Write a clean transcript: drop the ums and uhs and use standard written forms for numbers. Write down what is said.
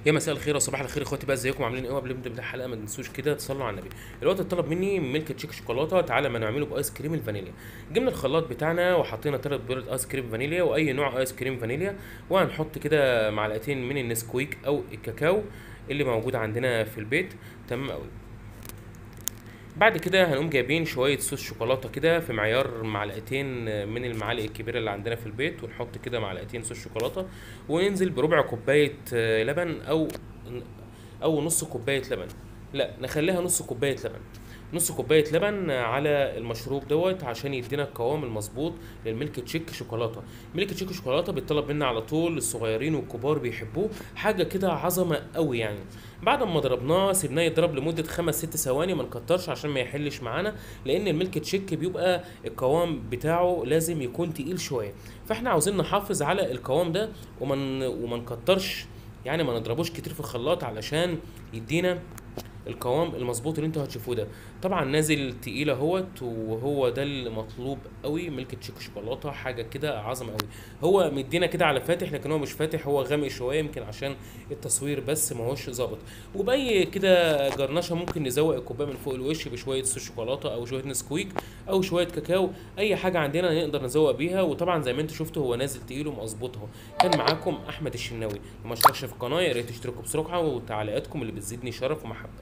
يا مساء الخير وصباح الخير اخواتي، بقى ازيكم عاملين ايه؟ قبل ما نبدا الحلقه ما تنسوش كده تصلوا على النبي. الوقت اتطلب مني ميلك تشيك شوكولاته، تعالى ما نعمله بايس كريم الفانيليا. جبنا الخلاط بتاعنا وحطينا 3 بيضات ايس كريم فانيليا واي نوع ايس كريم فانيليا، وهنحط كده معلقتين من النسكويك او الكاكاو اللي موجود عندنا في البيت. تمام قوي. بعد كده هنقوم جايبين شويه صوص شوكولاته كده في معيار معلقتين من المعالق الكبيره اللي عندنا في البيت، ونحط كده معلقتين صوص شوكولاته، وننزل بربع كوبايه لبن او نص كوبايه لبن. لا نخليها نص كوبايه لبن. نص كوبايه لبن على المشروب دوت عشان يدينا القوام المظبوط للميلك تشيك شوكولاته. ميلك تشيك شوكولاته بيطلب منا على طول، الصغيرين والكبار بيحبوه، حاجه كده عظمه قوي يعني. بعد ما ضربناه سيبناه يضرب لمده 5 6 ثواني، ما نكترش عشان ما يحلش معانا، لان الميلك تشيك بيبقى القوام بتاعه لازم يكون تقيل شويه، فاحنا عاوزين نحافظ على القوام ده وما نكترش، يعني ما نضربوش كتير في الخلاط علشان يدينا القوام المظبوط اللي انتوا هتشوفوه ده. طبعا نازل تقيل اهوت، وهو ده المطلوب قوي. ميلك تشيك شوكولاته حاجه كده عظمه قوي. هو مدينا كده على فاتح، لكن هو مش فاتح، هو غامق شويه، يمكن عشان التصوير بس ما هوش ظابط. وباي كده جرنشه ممكن نزوق الكوبايه من فوق الوش بشويه صوص شوكولاته او شويه نسكويك او شويه كاكاو، اي حاجه عندنا نقدر نزوق بيها. وطبعا زي ما انتوا شفتوا هو نازل تقيل ومظبوط اهو. كان معاكم احمد الشناوي. وما اشتركش في القناه يا ريت تشتركوا بسرعه، وتعليقاتكم اللي بتزيدني شرف ومحبه.